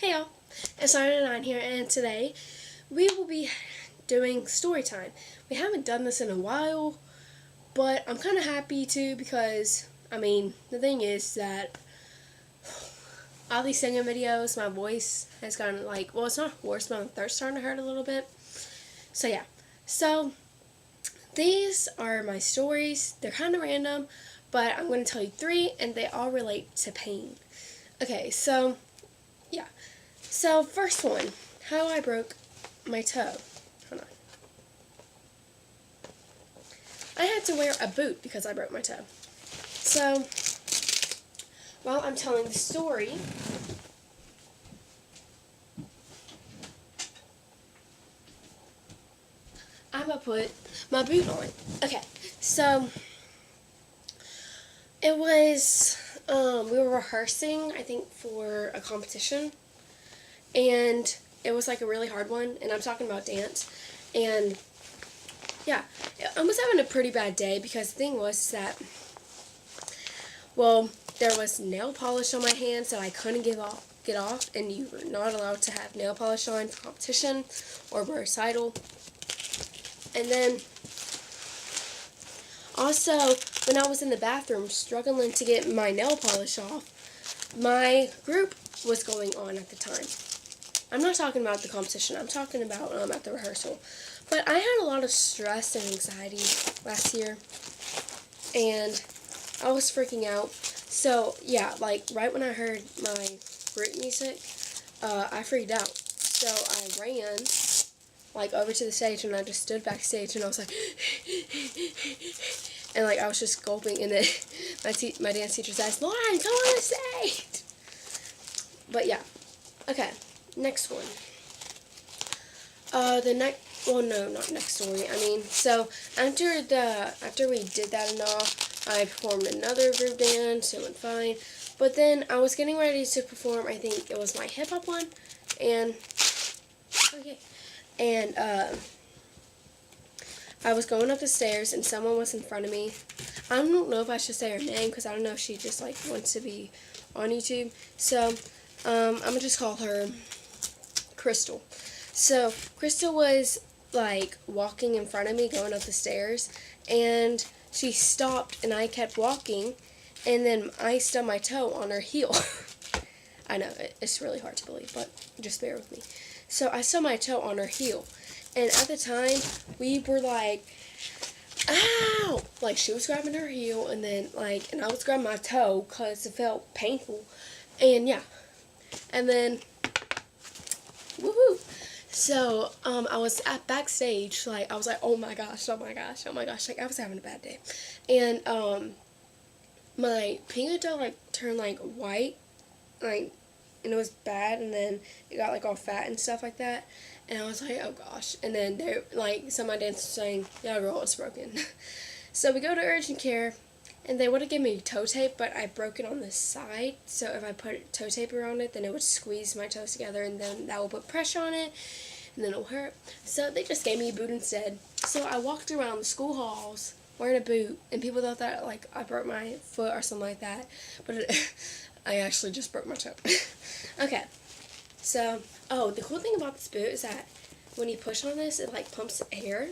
Hey y'all, it's Storytime here, and today we will be doing story time. We haven't done this in a while, but I'm kind of happy to because, the thing is that all these singing videos, my voice has gotten it's not hoarse, but my throat's starting to hurt a little bit. So yeah, so these are my stories. They're kind of random, but I'm going to tell you three, and they all relate to pain. Okay, so yeah. So, first one, how I broke my toe. Hold on. I had to wear a boot because I broke my toe. So, while I'm telling the story, I'm going to put my boot on. Okay, so, it was, we were rehearsing, I think, for a competition. And it was like a really hard one, and I'm talking about dance. And yeah, I was having a pretty bad day because the thing was that, there was nail polish on my hand, so I couldn't get off, and you were not allowed to have nail polish on for competition or recital. And then also, when I was in the bathroom struggling to get my nail polish off, my group was going on at the time. I'm not talking about the competition. I'm talking about at the rehearsal. But I had a lot of stress and anxiety last year, and I was freaking out. So, yeah, right when I heard my group music, I freaked out. So I ran, over to the stage, and I just stood backstage, and I was like, and, I was just gulping, and then my dance teacher says, "Lauren, come on the stage!" But, yeah. Okay. Next one. Not next story. So after we did that and all, I performed another group dance. It went fine. But then I was getting ready to perform, I think it was my hip hop one, and I was going up the stairs and someone was in front of me. I don't know if I should say her name because I don't know if she just wants to be on YouTube. So I'm gonna just call her Crystal. So Crystal was walking in front of me going up the stairs, and she stopped and I kept walking, and then I stubbed my toe on her heel. I know, it's really hard to believe, but just bear with me. So I stubbed my toe on her heel, and at the time we were ow! She was grabbing her heel, and then and I was grabbing my toe because it felt painful, and yeah, and then woohoo! So, I was at backstage, I was oh my gosh, oh my gosh, oh my gosh, I was having a bad day, and, my peanut toe, turned, white, and it was bad, and then it got, all fat and stuff like that, and I was oh gosh, and then some of my dancers were saying, yeah, girl, it's broken. So we go to urgent care, and they would have given me toe tape, but I broke it on the side, so if I put toe tape around it, then it would squeeze my toes together, and then that will put pressure on it, and then it'll hurt. So they just gave me a boot instead. So I walked around the school halls wearing a boot, and people thought that, I broke my foot or something like that, but I actually just broke my toe. Okay, so, the cool thing about this boot is that when you push on this, it, pumps air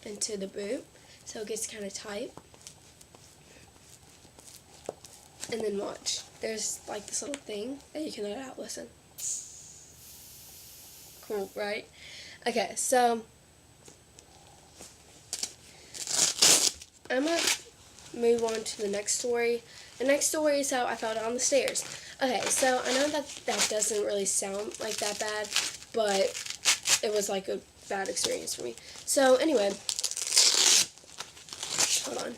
into the boot, so it gets kind of tight. And then watch. There's this little thing that you can let out. Listen. Cool, right? Okay, so I'm going to move on to the next story. The next story is how I fell down the stairs. Okay, so I know that doesn't really sound that bad, but it was a bad experience for me. So anyway, hold on.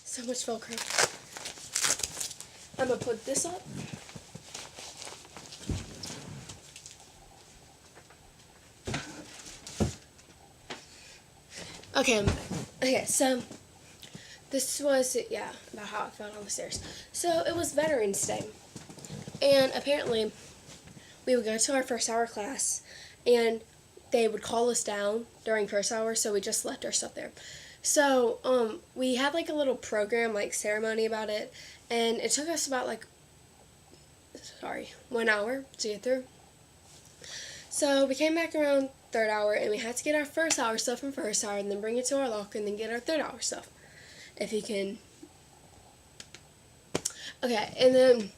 So much Velcro. I'm going to put this up. Okay, so this was, about how I fell down the stairs. So it was Veterans Day, and apparently we would go to our first hour class, and they would call us down during first hour, so we just left our stuff there. So we had like a little program, like ceremony about it, and it took us about like 1 hour to get through. So we came back around third hour, and we had to get our first hour stuff in first hour, and then bring it to our locker, and then get our third hour stuff. If you can. Okay, and then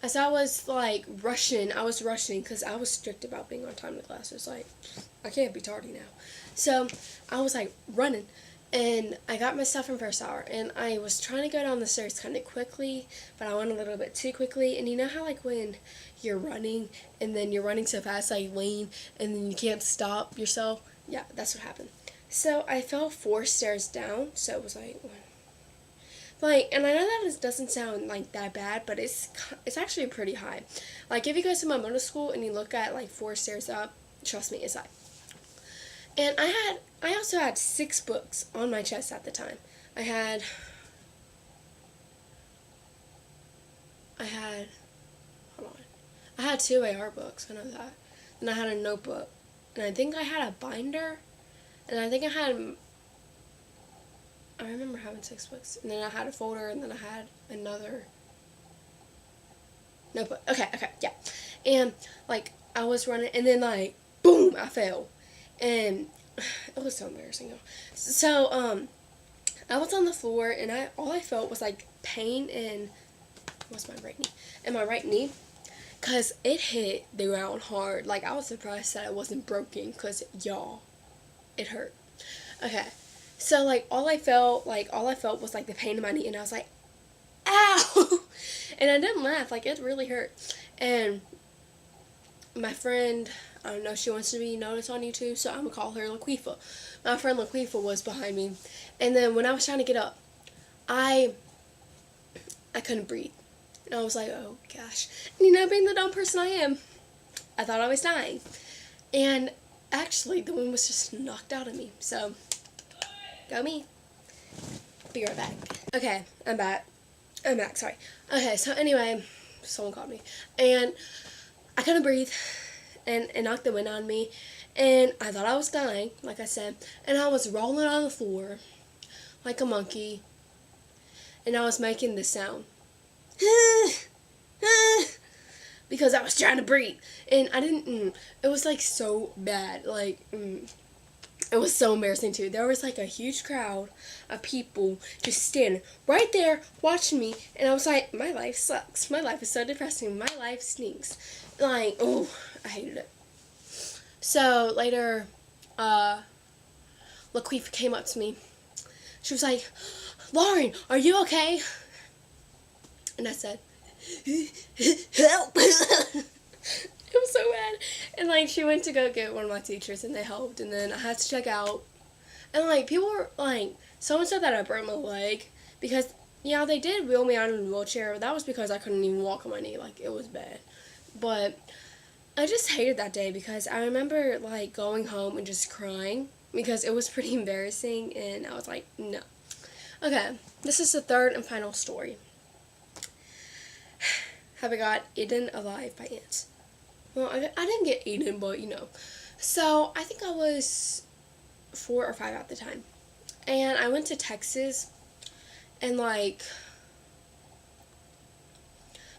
as I was like rushing because I was strict about being on time to classes. Like, I can't be tardy now. So I was like running, and I got my stuff in first hour, and I was trying to go down the stairs kind of quickly, but I went a little bit too quickly. And you know how like when you're running and then you're running so fast that you lean and then you can't stop yourself? Yeah, that's what happened. So I fell 4 stairs down, so it was like, and I know that it doesn't sound like that bad, but it's actually pretty high. Like, if you go to my middle school and you look at like 4 stairs up, trust me, it's high. And I also had 6 books on my chest at the time. I had hold on. I had 2 AR books, I know that. And I had a notebook. And I think I had a binder. And I think I remember having 6 books. And then I had a folder, and then I had another notebook. Okay, yeah. And like I was running, and then like boom, I fell. And it was so embarrassing, though. So I was on the floor, and all I felt was like pain in my right knee, cause it hit the ground hard. Like, I was surprised that it wasn't broken, cause y'all, it hurt. Okay, so like all I felt was like the pain in my knee, and I was like, ow, and I didn't laugh. Like, it really hurt. And my friend, I don't know if she wants to be noticed on YouTube, so I'm going to call her Laquifa. My friend Laquifa was behind me. And then when I was trying to get up, I couldn't breathe. And I was like, oh gosh. And you know, being the dumb person I am, I thought I was dying. And actually, the wind was just knocked out of me. So, go me. Be right back. Okay, I'm back. Sorry. Okay, so anyway, someone called me. And I couldn't breathe. And it knocked the wind out of me, and I thought I was dying, like I said, and I was rolling on the floor like a monkey, and I was making this sound, because I was trying to breathe, and I didn't, it was like so bad, like, it was so embarrassing too. There was like a huge crowd of people just standing right there watching me, and I was like, my life sucks, my life is so depressing, my life stinks, like, oh, I hated it. So later, Laquifa came up to me. She was like, Lauren, are you okay? And I said, help. It was so bad. And like, she went to go get one of my teachers, and they helped, and then I had to check out. And like, people were like, someone said that I broke my leg, because yeah, they did wheel me out in a wheelchair, but that was because I couldn't even walk on my knee. Like, it was bad. But I just hated that day, because I remember like going home and just crying, because it was pretty embarrassing, and I was like, no. Okay, this is the third and final story. Have I got eaten alive by ants? Well, I didn't get eaten, but you know. So I think I was 4 or 5 at the time, and I went to Texas, and like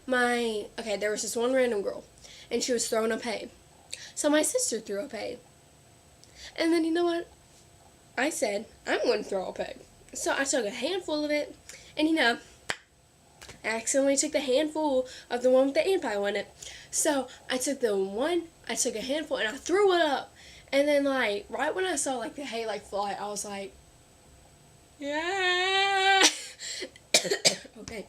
there was this one random girl, and she was throwing up hay. So my sister threw up hay. And then you know what? I said, I'm going to throw up hay. So I took a handful of it, and you know, I accidentally took the handful of the one with the ant pile in it. So I took a handful, and I threw it up. And then like, right when I saw like the hay like fly, I was like, yeah. Okay.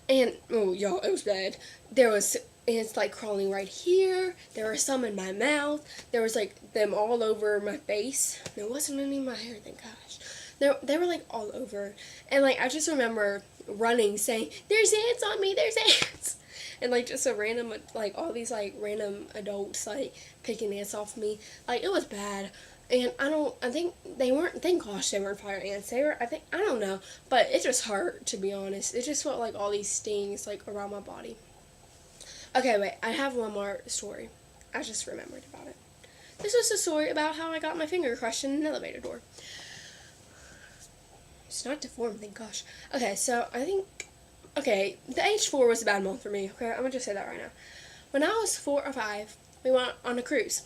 And, oh, y'all, it was bad. There was ants, like, crawling right here. There were some in my mouth. There was, like, them all over my face. There wasn't any in my hair, thank gosh. They were, like, all over. And, like, I just remember running, saying, there's ants on me, there's ants. And, like, just a random, like, all these, like, random adults, like, picking ants off me. Like, it was bad. And thank gosh they weren't fire ants. I don't know, but it just hurt, to be honest. It just felt like all these stings, like, around my body. Okay, wait, I have one more story. I just remembered about it. this was a story about how I got my finger crushed in an elevator door. It's not deformed, thank gosh. Okay, so I think, okay, the age 4 was a bad month for me. Okay, I'm gonna just say that right now. When I was 4 or 5, we went on a cruise,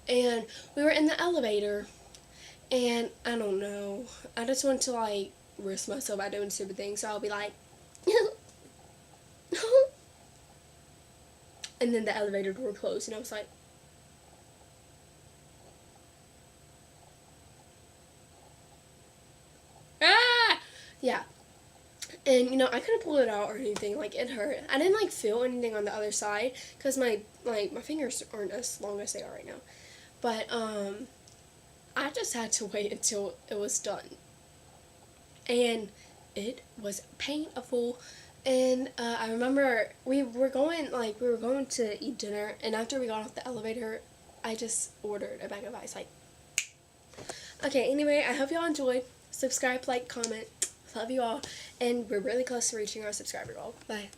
and we were in the elevator, and I don't know, I just want to like risk myself by doing stupid things, so I'll be like, and then the elevator door closed, and I was like, ah, yeah. And you know, I couldn't pull it out or anything. Like, it hurt. I didn't like feel anything on the other side because my fingers aren't as long as they are right now. But I just had to wait until it was done, and it was painful. And I remember we were going to eat dinner, and after we got off the elevator, I just ordered a bag of ice. Like, okay. Anyway, I hope y'all enjoyed. Subscribe, like, comment. Love you all, and we're really close to reaching our subscriber goal. Bye.